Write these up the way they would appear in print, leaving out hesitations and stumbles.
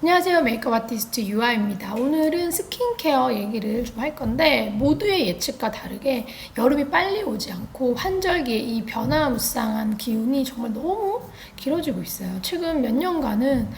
안녕하세요. 메이크업 아티스트 유아입니다. 오늘은 스킨케어 얘기를 좀 할 건데 모두의 예측과 다르게 여름이 빨리 오지 않고 환절기에 이 변화무쌍한 기운이 정말 너무 길어지고 있어요. 최근 몇 년간은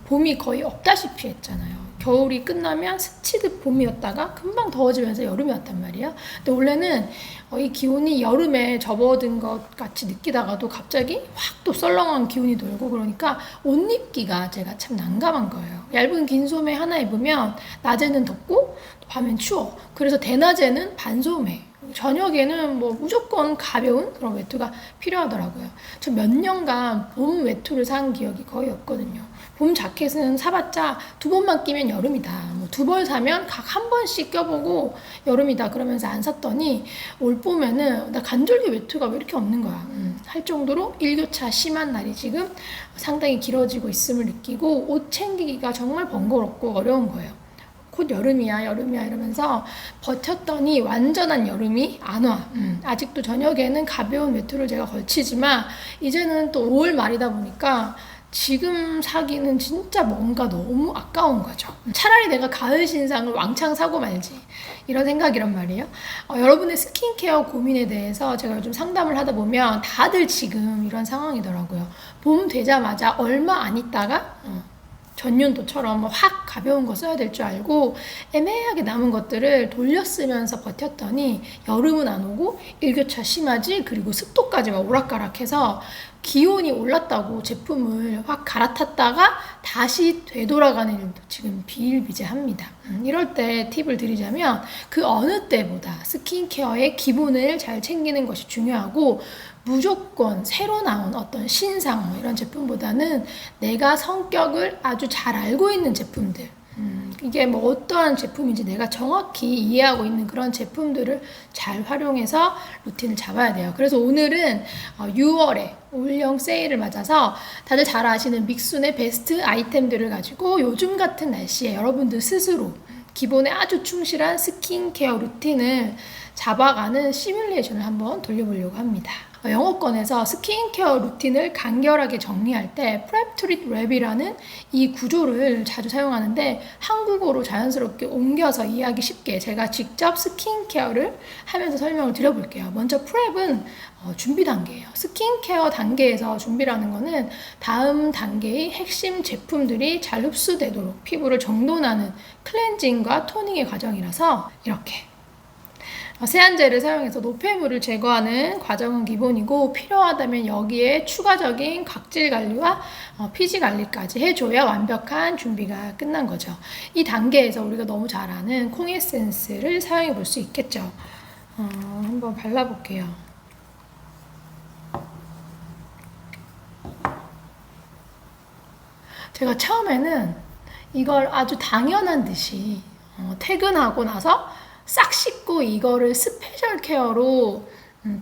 봄이 거의 없다시피 했잖아요. 겨울이 끝나면 스치듯 봄이었다가 금방 더워지면서 여름이 왔단 말이에요. 근데 원래는 이 기온이 여름에 접어든 것 같이 느끼다가도 갑자기 확 또 썰렁한 기운이 돌고 그러니까 옷 입기가 제가 참 난감한 거예요. 얇은 긴 소매 하나 입으면 낮에는 덥고 밤엔 추워. 그래서 대낮에는 반소매, 저녁에는 뭐 무조건 가벼운 그런 외투가 필요하더라고요. 저 몇 년간 봄 외투를 산 기억이 거의 없거든요. 봄 자켓은 사봤자 두 번만 끼면 여름이다. 뭐 두 벌 사면 각 한 번씩 껴보고 여름이다 그러면서 안 샀더니 올 봄에는 나 간절기 외투가 왜 이렇게 없는 거야. 할 정도로 일교차 심한 날이 지금 상당히 길어지고 있음을 느끼고 옷 챙기기가 정말 번거롭고 어려운 거예요. 곧 여름이야 여름이야 이러면서 버텼더니 완전한 여름이 안 와. 아직도 저녁에는 가벼운 외투를 제가 걸치지만 이제는 또 5월 말이다 보니까 지금 사기는 진짜 뭔가 너무 아까운 거죠. 차라리 내가 가을 신상을 왕창 사고 말지 이런 생각이란 말이에요. 여러분의 스킨케어 고민에 대해서 제가 요즘 상담을 하다 보면 다들 지금 이런 상황이더라고요. 봄 되자마자 얼마 안 있다가 전년도처럼 확 가벼운 거 써야 될 줄 알고 애매하게 남은 것들을 돌려 쓰면서 버텼더니 여름은 안 오고 일교차 심하지 그리고 습도까지 막 오락가락해서 기온이 올랐다고 제품을 확 갈아탔다가 다시 되돌아가는 일도 지금 비일비재합니다. 이럴 때 팁을 드리자면 그 어느 때보다 스킨케어의 기본을 잘 챙기는 것이 중요하고 무조건 새로 나온 어떤 신상 이런 제품보다는 내가 성격을 아주 잘 알고 있는 제품들 이게 뭐 어떠한 제품인지 내가 정확히 이해하고 있는 그런 제품들을 잘 활용해서 루틴을 잡아야 돼요. 그래서 오늘은 6월에 올영 세일을 맞아서 다들 잘 아시는 믹순의 베스트 아이템들을 가지고 요즘 같은 날씨에 여러분들 스스로 기본에 아주 충실한 스킨케어 루틴을 잡아가는 시뮬레이션을 한번 돌려보려고 합니다. 영어권에서 스킨케어 루틴을 간결하게 정리할 때 프랩 트릿 랩이라는 이 구조를 자주 사용하는데 한국어로 자연스럽게 옮겨서 이해하기 쉽게 제가 직접 스킨케어를 하면서 설명을 드려볼게요. 먼저 프랩은 준비 단계예요. 스킨케어 단계에서 준비라는 거는 다음 단계의 핵심 제품들이 잘 흡수되도록 피부를 정돈하는 클렌징과 토닝의 과정이라서 이렇게 세안제를 사용해서 노폐물을 제거하는 과정은 기본이고 필요하다면 여기에 추가적인 각질 관리와 피지 관리까지 해줘야 완벽한 준비가 끝난 거죠. 이 단계에서 우리가 너무 잘 아는 콩 에센스를 사용해 볼 수 있겠죠. 한번 발라볼게요. 제가 처음에는 이걸 아주 당연한 듯이 퇴근하고 나서 싹 씻고 이거를 스페셜 케어로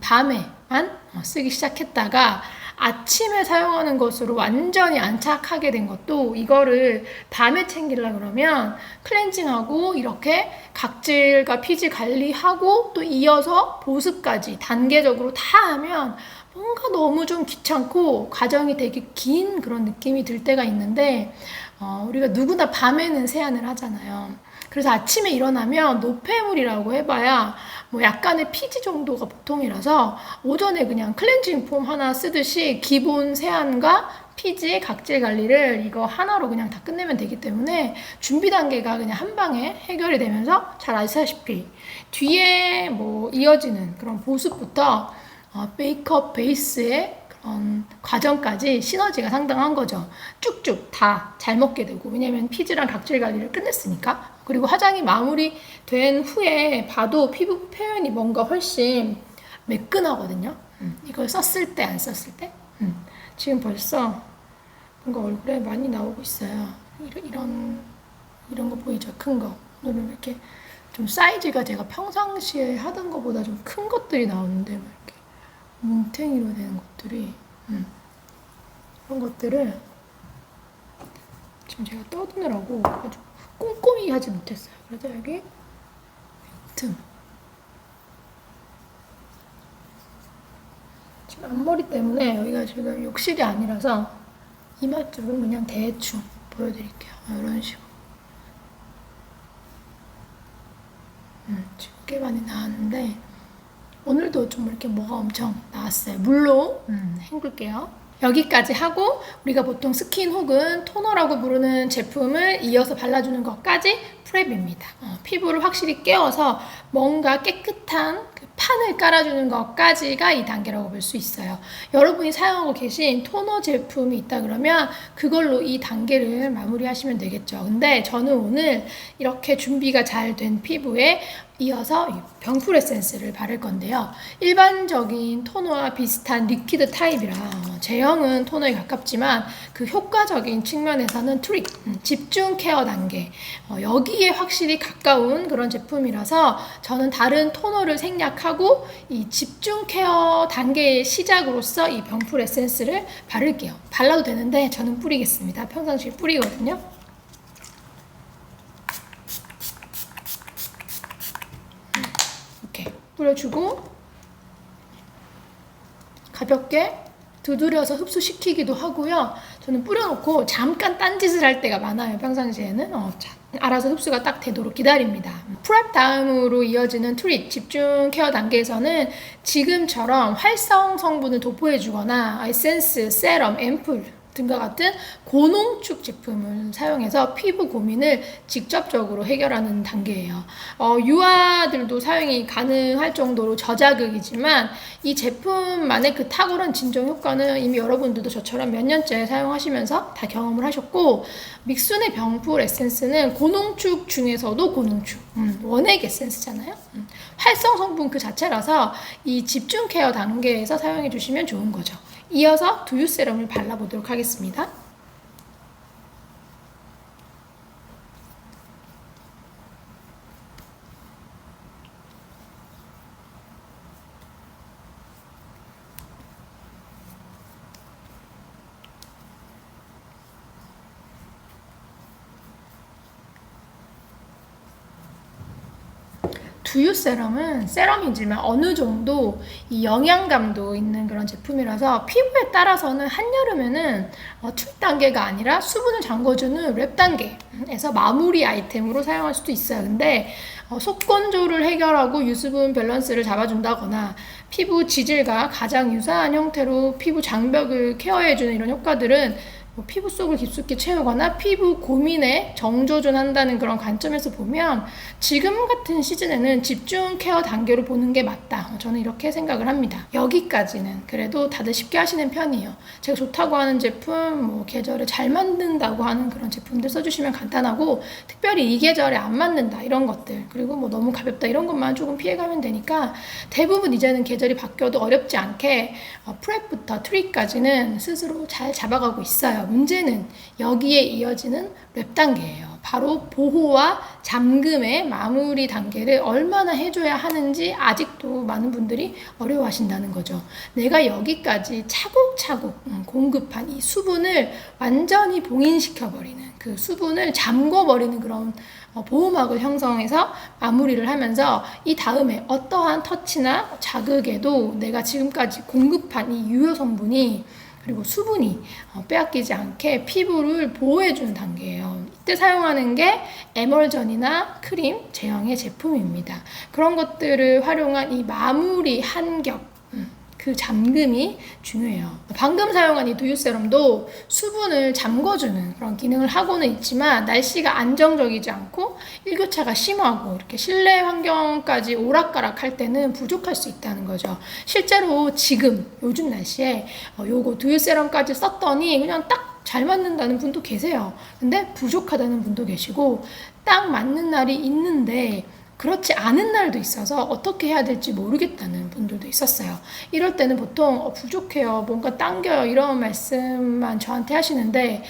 밤에만 쓰기 시작했다가 아침에 사용하는 것으로 완전히 안착하게 된 것도 이거를 밤에 챙기려고 그러면 클렌징하고 이렇게 각질과 피지 관리하고 또 이어서 보습까지 단계적으로 다 하면 뭔가 너무 좀 귀찮고 과정이 되게 긴 그런 느낌이 들 때가 있는데 우리가 누구나 밤에는 세안을 하잖아요. 그래서 아침에 일어나면 노폐물이라고 해봐야 뭐 약간의 피지 정도가 보통이라서 오전에 그냥 클렌징 폼 하나 쓰듯이 기본 세안과 피지, 각질 관리를 이거 하나로 그냥 다 끝내면 되기 때문에 준비 단계가 그냥 한 방에 해결이 되면서 잘 아시다시피 뒤에 뭐 이어지는 그런 보습부터 메이크업 베이스의 과정까지 시너지가 상당한 거죠. 쭉쭉 다 잘 먹게 되고 왜냐면 피지랑 각질 관리를 끝냈으니까. 그리고 화장이 마무리된 후에 봐도 피부 표현이 뭔가 훨씬 매끈하거든요. 이걸 썼을 때 안 썼을 때 지금 벌써 뭔가 얼굴에 많이 나오고 있어요. 이런 거 보이죠? 큰 거. 오늘은 이렇게 좀 사이즈가 제가 평상시에 하던 것보다 좀 큰 것들이 나오는데 막 이렇게 뭉탱이로 되는 것들이 그런 것들을 지금 제가 떠드느라고 아주 꼼꼼히 하지 못했어요. 그래서 여기 틈 지금 앞머리 때문에 여기가 지금 욕실이 아니라서 이마 쪽은 그냥 대충 보여드릴게요. 이런 식으로. 지금 꽤 많이 나왔는데 오늘도 좀 이렇게 뭐가 엄청 나왔어요. 물로 헹굴게요. 여기까지 하고 우리가 보통 스킨 혹은 토너라고 부르는 제품을 이어서 발라주는 것까지 프랩입니다. 피부를 확실히 깨워서 뭔가 깨끗한 그 판을 깔아주는 것까지가 이 단계라고 볼 수 있어요. 여러분이 사용하고 계신 토너 제품이 있다 그러면 그걸로 이 단계를 마무리하시면 되겠죠. 근데 저는 오늘 이렇게 준비가 잘 된 피부에 이어서 병풀 에센스를 바를 건데요. 일반적인 토너와 비슷한 리퀴드 타입이라 제형은 토너에 가깝지만 그 효과적인 측면에서는 트릭, 집중 케어 단계 여기에 확실히 가까운 그런 제품이라서 저는 다른 토너를 생략하고 이 집중 케어 단계의 시작으로서 이 병풀 에센스를 바를게요. 발라도 되는데 저는 뿌리겠습니다. 평상시에 뿌리거든요. 이렇게 뿌려주고 가볍게 두드려서 흡수시키기도 하고요. 저는 뿌려놓고 잠깐 딴짓을 할 때가 많아요. 평상시에는 알아서 흡수가 딱 되도록 기다립니다. 프랩 다음으로 이어지는 트릿, 집중 케어 단계에서는 지금처럼 활성 성분을 도포해주거나 에센스, 세럼, 앰플 등과 같은 고농축 제품을 사용해서 피부 고민을 직접적으로 해결하는 단계예요. 유아들도 사용이 가능할 정도로 저자극이지만 이 제품만의 그 탁월한 진정 효과는 이미 여러분들도 저처럼 몇 년째 사용하시면서 다 경험을 하셨고, 믹순의 병풀 에센스는 고농축 중에서도 고농축, 원액 에센스잖아요. 활성 성분 그 자체라서 이 집중 케어 단계에서 사용해 주시면 좋은 거죠. 이어서 두유 세럼을 발라보도록 하겠습니다. 두유 세럼은 세럼이지만 어느 정도 이 영양감도 있는 그런 제품이라서 피부에 따라서는 한여름에는 트윗 단계가 아니라 수분을 잠궈주는 랩 단계에서 마무리 아이템으로 사용할 수도 있어요. 근데 속건조를 해결하고 유수분 밸런스를 잡아준다거나 피부 지질과 가장 유사한 형태로 피부 장벽을 케어해주는 이런 효과들은 피부 속을 깊숙이 채우거나 피부 고민에 정조준한다는 그런 관점에서 보면 지금 같은 시즌에는 집중 케어 단계로 보는 게 맞다. 저는 이렇게 생각을 합니다. 여기까지는 그래도 다들 쉽게 하시는 편이에요. 제가 좋다고 하는 제품, 계절에 잘 맞는다고 하는 그런 제품들 써주시면 간단하고, 특별히 이 계절에 안 맞는다 이런 것들, 그리고 너무 가볍다 이런 것만 조금 피해가면 되니까 대부분 이제는 계절이 바뀌어도 어렵지 않게 프랩부터 트릭까지는 스스로 잘 잡아가고 있어요. 문제는 여기에 이어지는 랩 단계예요. 바로 보호와 잠금의 마무리 단계를 얼마나 해줘야 하는지 아직도 많은 분들이 어려워하신다는 거죠. 내가 여기까지 차곡차곡 공급한 이 수분을 완전히 봉인시켜버리는, 그 수분을 잠궈버리는 그런 보호막을 형성해서 마무리를 하면서 이 다음에 어떠한 터치나 자극에도 내가 지금까지 공급한 이 유효 성분이 그리고 수분이 빼앗기지 않게 피부를 보호해주는 단계예요. 이때 사용하는 게 에멀전이나 크림, 제형의 제품입니다. 그런 것들을 활용한 이 마무리 한 겹, 그 잠금이 중요해요. 방금 사용한 이 두유 세럼도 수분을 잠궈주는 그런 기능을 하고는 있지만 날씨가 안정적이지 않고 일교차가 심하고 이렇게 실내 환경까지 오락가락 할 때는 부족할 수 있다는 거죠. 실제로 지금 요즘 날씨에 요거 두유 세럼까지 썼더니 그냥 딱 잘 맞는다는 분도 계세요. 근데 부족하다는 분도 계시고 딱 맞는 날이 있는데 그렇지 않은 날도 있어서 어떻게 해야 될지 모르겠다는 분들도 있었어요. 이럴 때는 보통 부족해요, 뭔가 당겨요 이런 말씀만 저한테 하시는데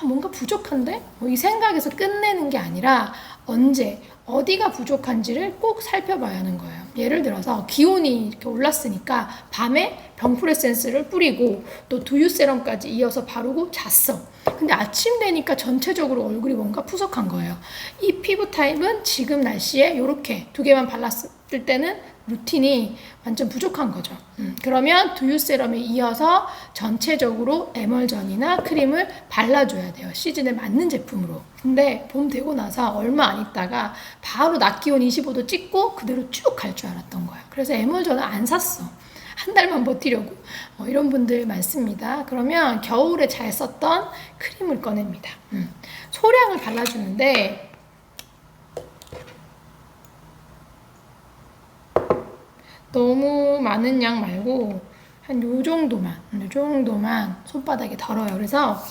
뭔가 부족한데? 이 생각에서 끝내는 게 아니라 언제 어디가 부족한지를 꼭 살펴봐야 하는 거예요. 예를 들어서 기온이 이렇게 올랐으니까 밤에 병풀 에센스를 뿌리고 또 두유 세럼까지 이어서 바르고 잤어. 근데 아침 되니까 전체적으로 얼굴이 뭔가 푸석한 거예요. 이 피부 타입은 지금 날씨에 이렇게 두 개만 발랐을 때는 루틴이 완전 부족한 거죠. 그러면 두유 세럼에 이어서 전체적으로 에멀전이나 크림을 발라줘야 돼요. 시즌에 맞는 제품으로. 근데 봄 되고 나서 얼마 안 있다가 바로 낮 기온 25도 찍고 그대로 쭉 갈 줄 알았던 거야. 그래서 에멀전을 안 샀어. 한 달만 버티려고. 이런 분들 많습니다. 그러면 겨울에 잘 썼던 크림을 꺼냅니다. 소량을 발라주는데 너무 많은 양 말고 한 요 정도만 손바닥에 덜어요. 그래서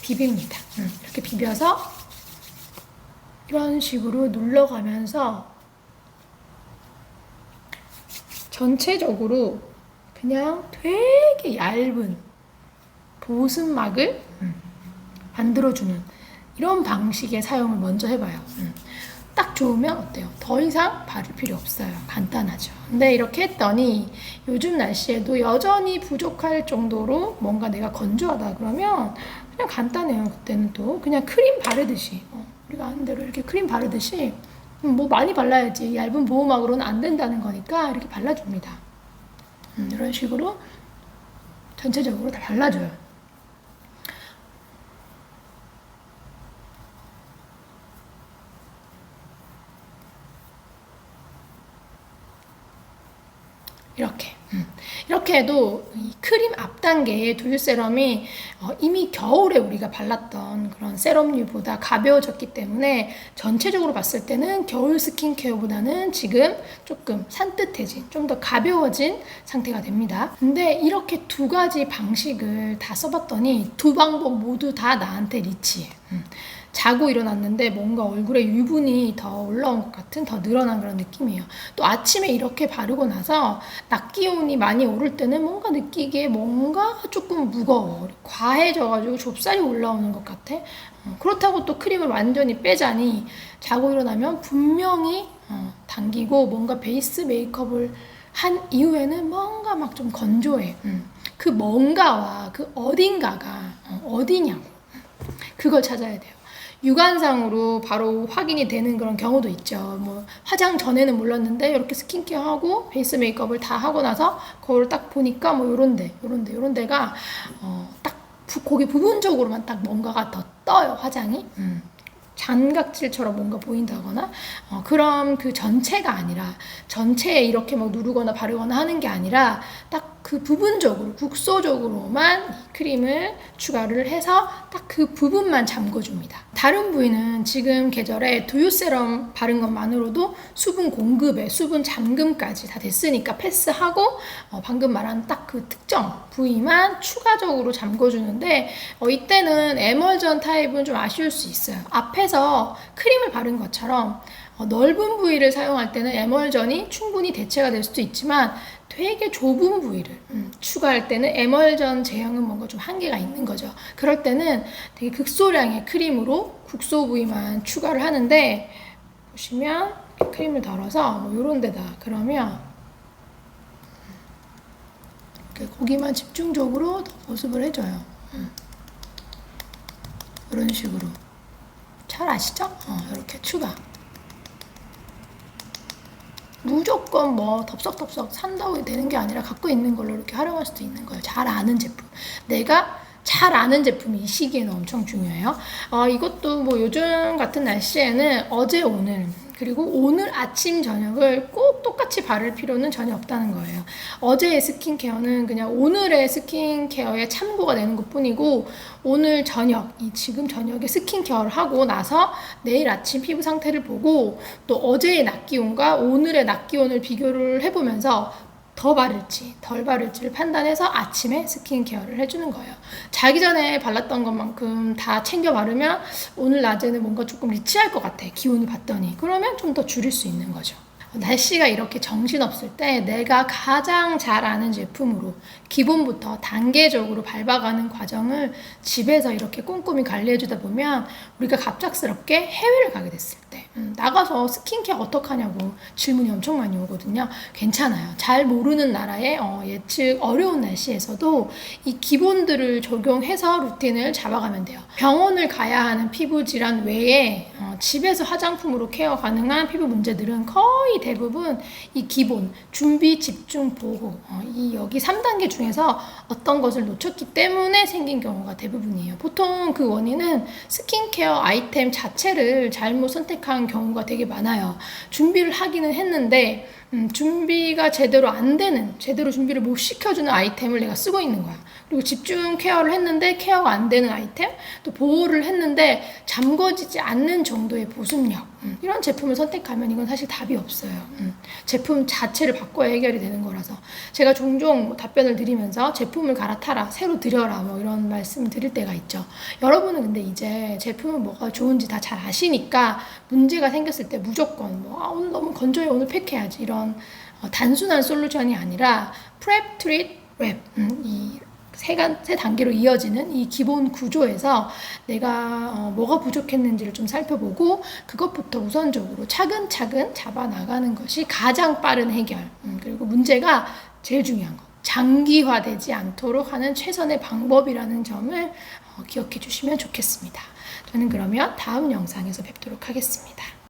비빕니다. 이렇게 비벼서 이런 식으로 눌러가면서 전체적으로 그냥 되게 얇은 보습막을 만들어주는 이런 방식의 사용을 먼저 해봐요. 딱 좋으면 어때요? 더 이상 바를 필요 없어요. 간단하죠. 근데 이렇게 했더니 요즘 날씨에도 여전히 부족할 정도로 뭔가 내가 건조하다 그러면 그냥 간단해요. 그때는 또 그냥 크림 바르듯이 우리가 하는 대로 이렇게 크림 바르듯이 뭐 많이 발라야지 얇은 보호막으로는 안 된다는 거니까 이렇게 발라줍니다. 이런 식으로 전체적으로 다 발라줘요. 이렇게 해도 이 크림 앞 단계의 두유 세럼이 이미 겨울에 우리가 발랐던 그런 세럼류보다 가벼워졌기 때문에 전체적으로 봤을 때는 겨울 스킨케어보다는 지금 조금 산뜻해진, 좀 더 가벼워진 상태가 됩니다. 근데 이렇게 두 가지 방식을 다 써봤더니 두 방법 모두 다 나한테 리치해. 자고 일어났는데 뭔가 얼굴에 유분이 더 올라온 것 같은, 더 늘어난 그런 느낌이에요. 또 아침에 이렇게 바르고 나서 낮 기온이 많이 오를 때는 뭔가 느끼기에 뭔가 조금 무거워, 과해져가지고 좁쌀이 올라오는 것 같아. 그렇다고 또 크림을 완전히 빼자니 자고 일어나면 분명히 당기고 뭔가 베이스 메이크업을 한 이후에는 뭔가 막 좀 건조해. 그 뭔가와 그 어딘가가 어디냐고, 그걸 찾아야 돼요. 육안상으로 바로 확인이 되는 그런 경우도 있죠. 뭐 화장 전에는 몰랐는데 이렇게 스킨케어하고 베이스 메이크업을 다 하고 나서 거울을 딱 보니까 뭐 요런 데가 딱 거기 부분적으로만 딱 뭔가가 더 떠요, 화장이. 장각질처럼 뭔가 보인다거나 그럼 그 전체가 아니라 전체에 이렇게 막 누르거나 바르거나 하는 게 아니라 딱 그 부분적으로 국소적으로만 이 크림을 추가를 해서 딱 그 부분만 잠궈줍니다. 다른 부위는 지금 계절에 두유 세럼 바른 것만으로도 수분 공급에 수분 잠금까지 다 됐으니까 패스하고 방금 말한 딱 그 특정 부위만 추가적으로 잠궈주는데 이때는 에멀전 타입은 좀 아쉬울 수 있어요. 앞에서 크림을 바른 것처럼 넓은 부위를 사용할 때는 에멀전이 충분히 대체가 될 수도 있지만 되게 좁은 부위를 추가할 때는 에멀전 제형은 뭔가 좀 한계가 있는 거죠. 그럴 때는 되게 극소량의 크림으로 국소 부위만 추가를 하는데, 보시면 크림을 덜어서 뭐 요런 데다 그러면 이렇게 거기만 집중적으로 더 보습을 해줘요. 이런 식으로. 잘 아시죠? 이렇게 추가. 무조건 뭐 덥석덥석 산다고 되는 게 아니라 갖고 있는 걸로 이렇게 활용할 수도 있는 거예요. 잘 아는 제품. 내가 잘 아는 제품이 이 시기에는 엄청 중요해요. 이것도 뭐 요즘 같은 날씨에는 어제 오늘 그리고 오늘 아침 저녁을 꼭 똑같이 바를 필요는 전혀 없다는 거예요. 어제의 스킨케어는 그냥 오늘의 스킨케어에 참고가 되는 것뿐이고, 오늘 저녁, 지금 저녁에 스킨케어를 하고 나서 내일 아침 피부 상태를 보고 또 어제의 낮 기온과 오늘의 낮 기온을 비교를 해보면서 더 바를지 덜 바를지를 판단해서 아침에 스킨케어를 해주는 거예요. 자기 전에 발랐던 것만큼 다 챙겨 바르면 오늘 낮에는 뭔가 조금 리치할 것 같아, 기온을 봤더니. 그러면 좀 더 줄일 수 있는 거죠. 날씨가 이렇게 정신없을 때 내가 가장 잘 아는 제품으로 기본부터 단계적으로 밟아가는 과정을 집에서 이렇게 꼼꼼히 관리해주다 보면 우리가 갑작스럽게 해외를 가게 됐을 때 때 나가서 스킨케어 어떡하냐고 질문이 엄청 많이 오거든요. 괜찮아요. 잘 모르는 나라의 예측 어려운 날씨에서도 이 기본들을 적용해서 루틴을 잡아가면 돼요. 병원을 가야 하는 피부 질환 외에 집에서 화장품으로 케어 가능한 피부 문제들은 거의 대부분 이 기본 준비, 집중, 보호 이 여기 3단계 중에서 어떤 것을 놓쳤기 때문에 생긴 경우가 대부분이에요. 보통 그 원인은 스킨케어 아이템 자체를 잘못 선택한 경우가 되게 많아요. 준비를 하기는 했는데 준비가 제대로 안 되는, 제대로 준비를 못 시켜주는 아이템을 내가 쓰고 있는 거야. 그리고 집중 케어를 했는데 케어가 안 되는 아이템, 또 보호를 했는데 잠궈지지 않는 정도의 보습력, 이런 제품을 선택하면 이건 사실 답이 없어요. 제품 자체를 바꿔야 해결이 되는 거라서 제가 종종 답변을 드리면서 제품을 갈아타라, 새로 들여라 뭐 이런 말씀을 드릴 때가 있죠. 여러분은 근데 이제 제품은 뭐가 좋은지 다 잘 아시니까 문제가 생겼을 때 무조건 오늘 너무 건조해, 오늘 팩해야지, 이런 단순한 솔루션이 아니라 프랩, 트릿, 랩 이 세 단계로 이어지는 이 기본 구조에서 내가 뭐가 부족했는지를 좀 살펴보고 그것부터 우선적으로 차근차근 잡아나가는 것이 가장 빠른 해결, 그리고 문제가 제일 중요한 거, 장기화되지 않도록 하는 최선의 방법이라는 점을 기억해 주시면 좋겠습니다. 저는 그러면 다음 영상에서 뵙도록 하겠습니다.